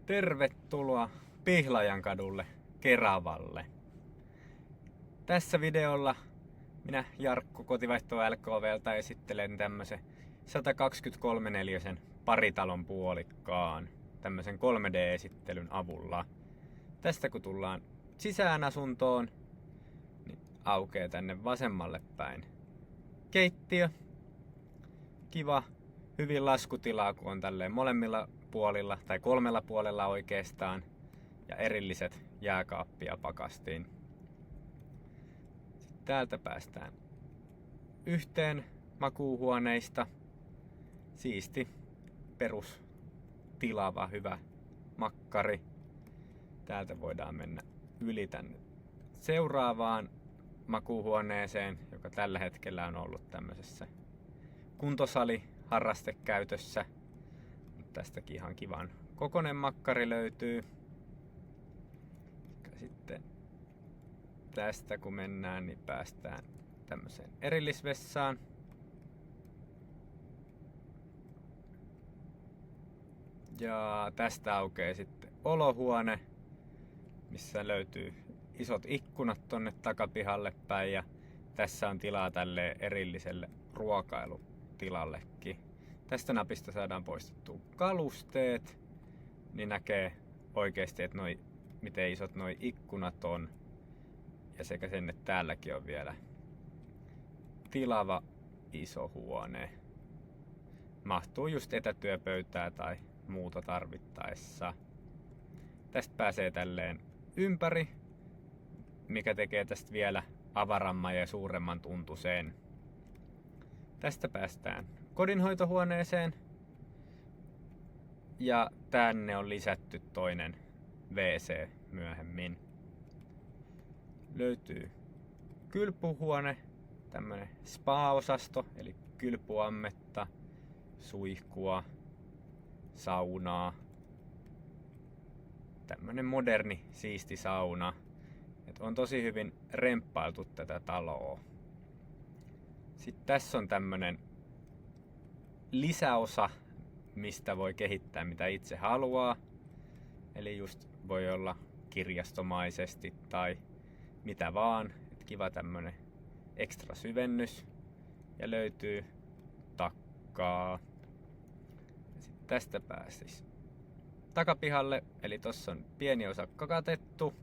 Tervetuloa Pihlajankadulle Keravalle. Tässä videolla minä Jarkko Kotivaihto LKVltä esittelen tämmösen 123 neliösen paritalon puolikkaan tämmösen 3D-esittelyn avulla. Tästä kun tullaan sisään asuntoon, niin aukeaa tänne vasemmalle päin keittiö. Kiva, hyvin laskutilaa, kun on tälleen molemmilla puolilla tai kolmella puolella oikeastaan ja erilliset jääkaappi ja pakastiin. Sitten täältä päästään yhteen makuuhuoneista. Siisti, perus, tilava, hyvä makkari. Täältä voidaan mennä yli tänne seuraavaan makuuhuoneeseen, joka tällä hetkellä on ollut tämmöisessä kuntosali-harrastekäytössä. Tästäkin ihan kivan kokoinen makkari löytyy. Sitten tästä kun mennään, niin päästään tämmöiseen erillisvessaan. Ja tästä aukeaa sitten olohuone, missä löytyy isot ikkunat tonne takapihalle päin. Ja tässä on tilaa tälle erilliselle ruokailutilallekin. Tästä napista saadaan poistettua kalusteet, niin näkee oikeasti, että miten isot noi ikkunat on. Ja sekä sen, että täälläkin on vielä tilava iso huone. Mahtuu just etätyöpöytää tai muuta tarvittaessa. Tästä pääsee tälleen ympäri, mikä tekee tästä vielä avaramman ja suuremman tuntuseen. Tästä päästään kodinhoitohuoneeseen ja tänne on lisätty toinen WC myöhemmin. Löytyy kylpyhuone, tämmönen spa-osasto, eli kylpyammetta, suihkua, saunaa. Tämmönen moderni, siisti sauna. Et on tosi hyvin remppailtu tätä taloa. Sitten tässä on tämmönen lisäosa, mistä voi kehittää mitä itse haluaa. Eli just voi olla kirjastomaisesti tai mitä vaan. Et kiva tämmönen ekstra syvennys. Ja löytyy takkaa. Ja sit tästä pääsis takapihalle. Eli tossa on pieni osa kakatettu.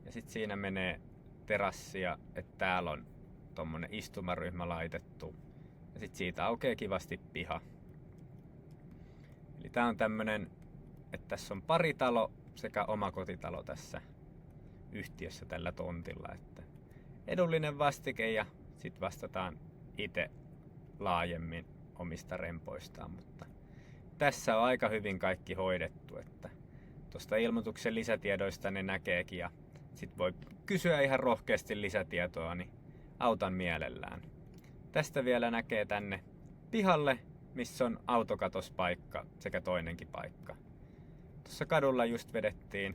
Ja sit siinä menee terassia, että täällä on tommonen istumaryhmä laitettu. Ja sit siitä aukeaa kivasti piha. Eli tää on tämmönen, että tässä on paritalo sekä omakotitalo tässä yhtiössä tällä tontilla. Että edullinen vastike ja sit vastataan itse laajemmin omista rempoistaan. Mutta tässä on aika hyvin kaikki hoidettu. Että tuosta ilmoituksen lisätiedoista ne näkeekin ja sit voi kysyä ihan rohkeasti lisätietoa, niin autan mielellään. Tästä vielä näkee tänne pihalle, missä on autokatospaikka sekä toinenkin paikka. Tuossa kadulla just vedettiin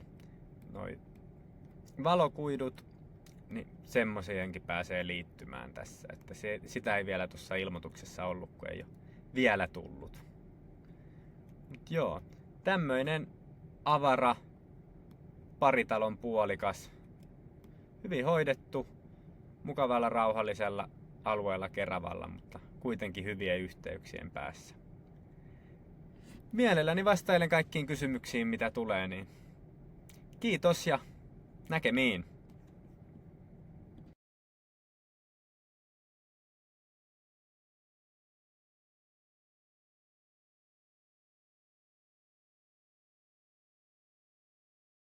noi valokuidut, niin semmosienkin pääsee liittymään tässä. Että sitä ei vielä tuossa ilmoituksessa ollut, kun ei ole vielä tullut. Mut joo, tämmöinen avara paritalon puolikas. Hyvin hoidettu, mukavalla rauhallisella alueella Keravalla, mutta kuitenkin hyvien yhteyksien päässä. Mielelläni vastailen kaikkiin kysymyksiin mitä tulee, niin kiitos ja näkemiin!